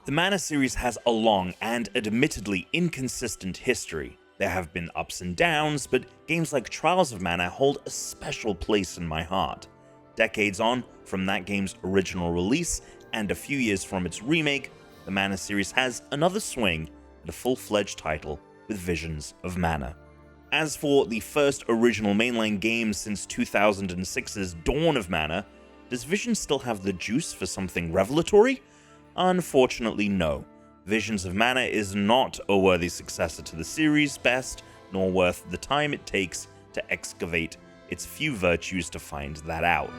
The Mana series has a long and admittedly inconsistent history. There have been ups and downs, but games like Trials of Mana hold a special place in my heart. Decades on from that game's original release, and a few years from its remake, the Mana series has another swing at a full-fledged title with Visions of Mana. As for the first original mainline game since 2006's Dawn of Mana, does Visions still have the juice for something revelatory? Unfortunately, no. Visions of Mana is not a worthy successor to the series' best, nor worth the time it takes to excavate its few virtues to find that out.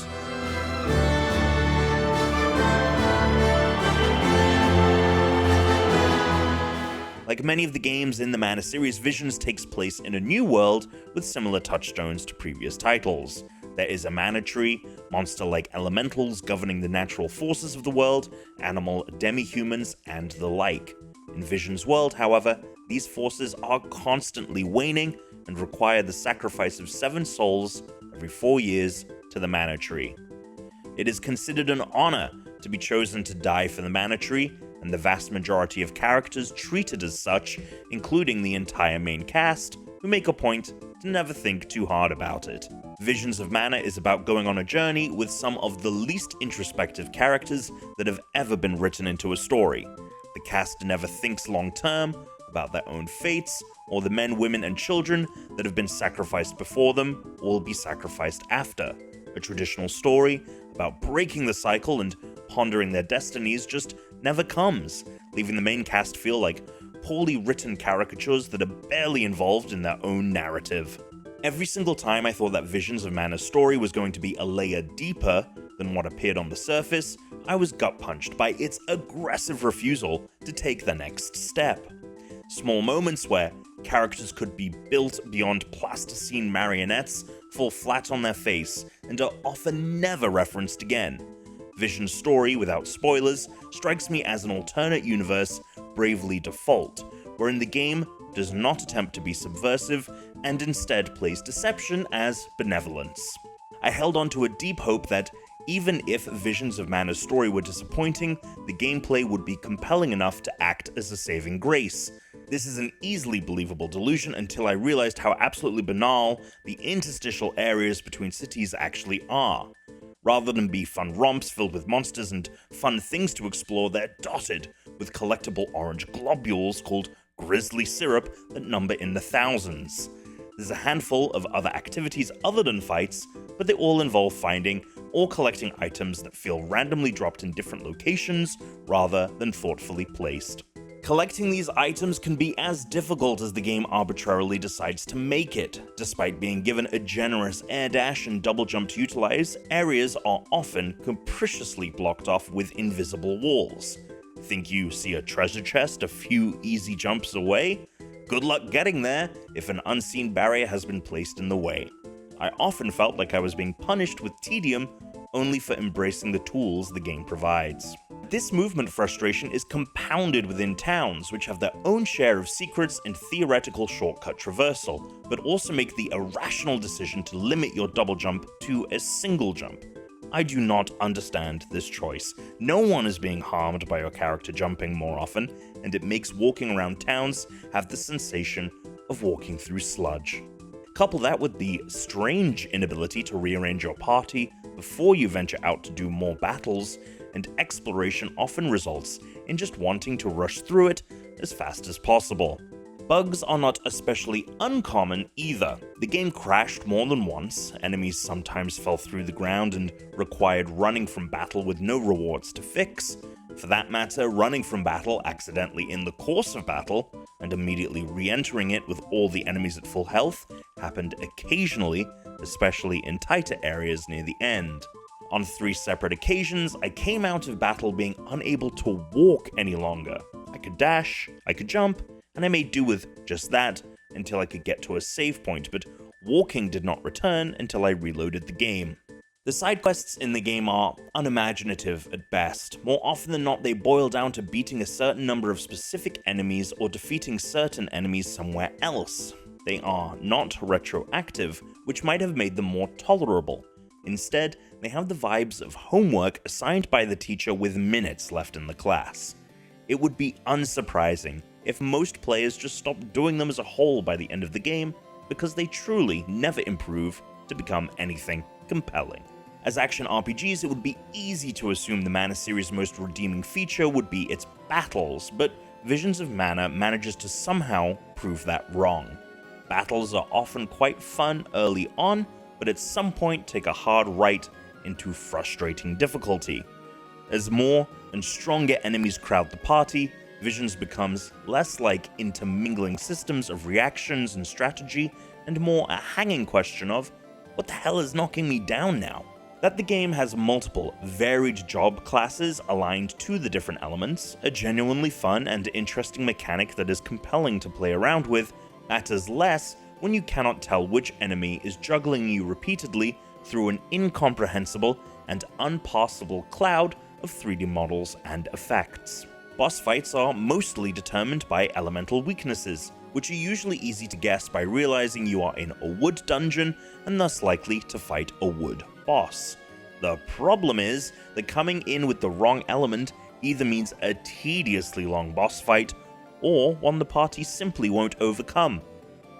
Like many of the games in the Mana series, Visions takes place in a new world with similar touchstones to previous titles. There is a mana tree, monster-like elementals governing the natural forces of the world, animal demi-humans, and the like. In Visions' world, however, these forces are constantly waning and require the sacrifice of 7 souls every 4 years to the mana tree. It is considered an honor to be chosen to die for the mana tree, and the vast majority of characters treat it as such, including the entire main cast, who make a point to never think too hard about it. Visions of Mana is about going on a journey with some of the least introspective characters that have ever been written into a story. The cast never thinks long-term about their own fates, or the men, women, and children that have been sacrificed before them or will be sacrificed after. A traditional story about breaking the cycle and pondering their destinies just never comes, leaving the main cast feel like poorly written caricatures that are barely involved in their own narrative. Every single time I thought that Visions of Mana's story was going to be a layer deeper than what appeared on the surface, I was gut-punched by its aggressive refusal to take the next step. Small moments where characters could be built beyond plasticine marionettes fall flat on their face and are often never referenced again. Vision's story, without spoilers, strikes me as an alternate universe Bravely Default, wherein the game does not attempt to be subversive and instead plays deception as benevolence. I held on to a deep hope that even if Visions of Mana's story were disappointing, the gameplay would be compelling enough to act as a saving grace. This is an easily believable delusion until I realized how absolutely banal the interstitial areas between cities actually are. Rather than be fun romps filled with monsters and fun things to explore, they're dotted with collectible orange globules called Grizzly Syrup that number in the thousands. There's a handful of other activities other than fights, but they all involve finding or collecting items that feel randomly dropped in different locations rather than thoughtfully placed. Collecting these items can be as difficult as the game arbitrarily decides to make it. Despite being given a generous air dash and double jump to utilize, areas are often capriciously blocked off with invisible walls. Think you see a treasure chest a few easy jumps away? Good luck getting there if an unseen barrier has been placed in the way. I often felt like I was being punished with tedium only for embracing the tools the game provides. This movement frustration is compounded within towns, which have their own share of secrets and theoretical shortcut traversal, but also make the irrational decision to limit your double jump to a single jump. I do not understand this choice. No one is being harmed by your character jumping more often, and it makes walking around towns have the sensation of walking through sludge. Couple that with the strange inability to rearrange your party before you venture out to do more battles, and exploration often results in just wanting to rush through it as fast as possible. Bugs are not especially uncommon either. The game crashed more than once, enemies sometimes fell through the ground and required running from battle with no rewards to fix. For that matter, running from battle accidentally in the course of battle, and immediately re-entering it with all the enemies at full health, happened occasionally, especially in tighter areas near the end. On 3 separate occasions, I came out of battle being unable to walk any longer. I could dash, I could jump, and I made do with just that until I could get to a save point, but walking did not return until I reloaded the game. The side quests in the game are unimaginative at best. More often than not, they boil down to beating a certain number of specific enemies or defeating certain enemies somewhere else. They are not retroactive, which might have made them more tolerable. Instead, they have the vibes of homework assigned by the teacher with minutes left in the class. It would be unsurprising if most players just stopped doing them as a whole by the end of the game, because they truly never improve to become anything compelling. As action RPGs, it would be easy to assume the Mana series' most redeeming feature would be its battles, but Visions of Mana manages to somehow prove that wrong. Battles are often quite fun early on, but at some point take a hard right into frustrating difficulty. As more and stronger enemies crowd the party, Visions becomes less like intermingling systems of reactions and strategy, and more a hanging question of, what the hell is knocking me down now? That the game has multiple, varied job classes aligned to the different elements, a genuinely fun and interesting mechanic that is compelling to play around with, matters less when you cannot tell which enemy is juggling you repeatedly through an incomprehensible and unpassable cloud of 3D models and effects. Boss fights are mostly determined by elemental weaknesses, which are usually easy to guess by realizing you are in a wood dungeon and thus likely to fight a wood boss. The problem is that coming in with the wrong element either means a tediously long boss fight, or one the party simply won't overcome.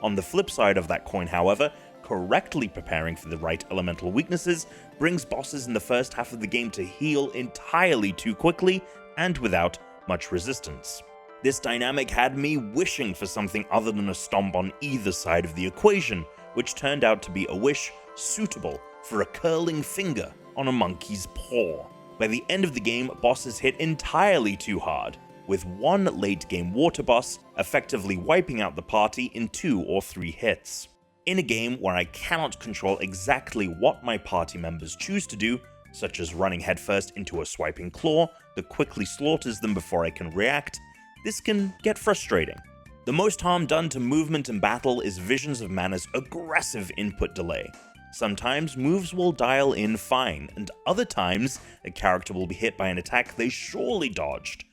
On the flip side of that coin, however, correctly preparing for the right elemental weaknesses brings bosses in the first half of the game to heal entirely too quickly and without much resistance. This dynamic had me wishing for something other than a stomp on either side of the equation, which turned out to be a wish suitable for a curling finger on a monkey's paw. By the end of the game, bosses hit entirely too hard, with one late-game water boss effectively wiping out the party in 2 or 3 hits. In a game where I cannot control exactly what my party members choose to do, such as running headfirst into a swiping claw that quickly slaughters them before I can react, this can get frustrating. The most harm done to movement in battle is Visions of Mana's aggressive input delay. Sometimes moves will dial in fine, and other times a character will be hit by an attack they surely dodged.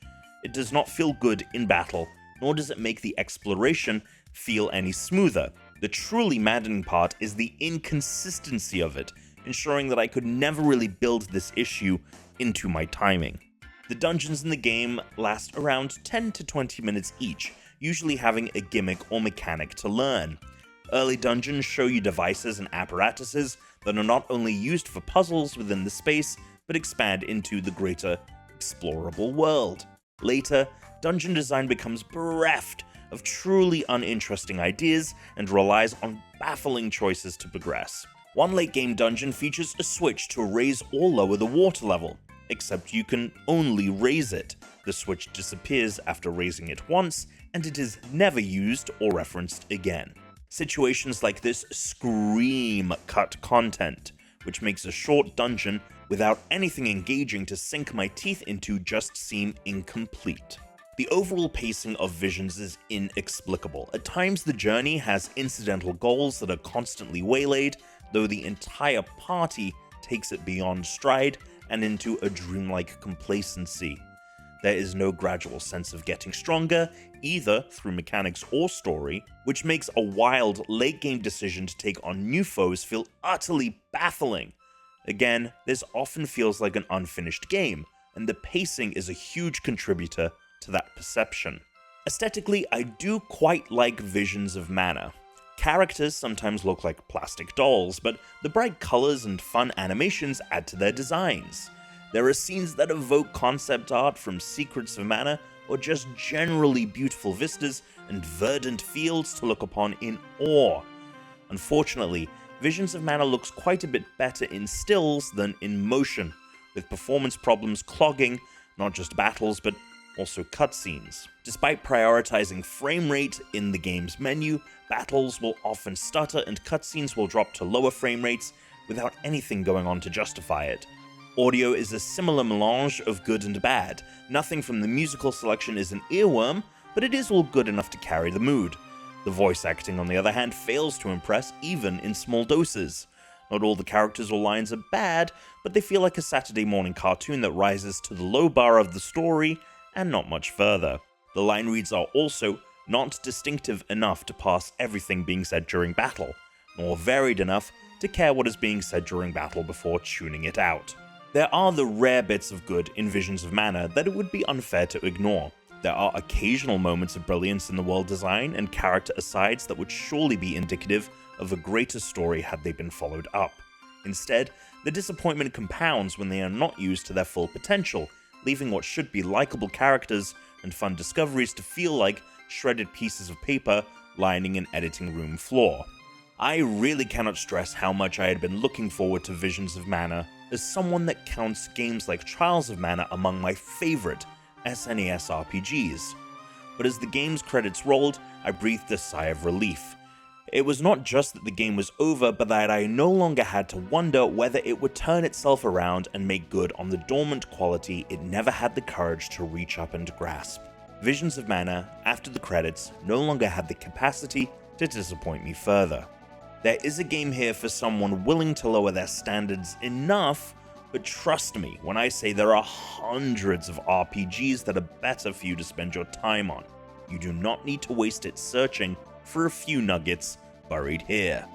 It does not feel good in battle, nor does it make the exploration feel any smoother. The truly maddening part is the inconsistency of it, ensuring that I could never really build this issue into my timing. The dungeons in the game last around 10 to 20 minutes each, usually having a gimmick or mechanic to learn. Early dungeons show you devices and apparatuses that are not only used for puzzles within the space, but expand into the greater explorable world. Later, dungeon design becomes bereft of truly uninteresting ideas and relies on baffling choices to progress. One late-game dungeon features a switch to raise or lower the water level, except you can only raise it. The switch disappears after raising it once, and it is never used or referenced again. Situations like this scream cut content, which makes a short dungeon without anything engaging to sink my teeth into just seem incomplete. The overall pacing of Visions is inexplicable. At times the journey has incidental goals that are constantly waylaid, though the entire party takes it beyond stride and into a dreamlike complacency. There is no gradual sense of getting stronger, either through mechanics or story, which makes a wild late-game decision to take on new foes feel utterly baffling. Again, this often feels like an unfinished game, and the pacing is a huge contributor to that perception. Aesthetically, I do quite like Visions of Mana. Characters sometimes look like plastic dolls, but the bright colors and fun animations add to their designs. There are scenes that evoke concept art from Secrets of Mana, or just generally beautiful vistas and verdant fields to look upon in awe. Unfortunately, Visions of Mana looks quite a bit better in stills than in motion, with performance problems clogging not just battles but also cutscenes. Despite prioritizing frame rate in the game's menu, battles will often stutter and cutscenes will drop to lower frame rates without anything going on to justify it. Audio is a similar melange of good and bad. Nothing from the musical selection is an earworm, but it is all good enough to carry the mood. The voice acting, on the other hand, fails to impress even in small doses. Not all the characters or lines are bad, but they feel like a Saturday morning cartoon that rises to the low bar of the story and not much further. The line reads are also not distinctive enough to pass everything being said during battle, nor varied enough to care what is being said during battle before tuning it out. There are the rare bits of good in Visions of Mana that it would be unfair to ignore. There are occasional moments of brilliance in the world design and character asides that would surely be indicative of a greater story had they been followed up. Instead, the disappointment compounds when they are not used to their full potential, leaving what should be likable characters and fun discoveries to feel like shredded pieces of paper lining an editing room floor. I really cannot stress how much I had been looking forward to Visions of Mana, as someone that counts games like Trials of Mana among my favorite SNES RPGs. But as the game's credits rolled, I breathed a sigh of relief. It was not just that the game was over, but that I no longer had to wonder whether it would turn itself around and make good on the dormant quality it never had the courage to reach up and grasp. Visions of Mana, after the credits, no longer had the capacity to disappoint me further. There is a game here for someone willing to lower their standards enough, but trust me when I say there are hundreds of RPGs that are better for you to spend your time on. You do not need to waste it searching for a few nuggets buried here.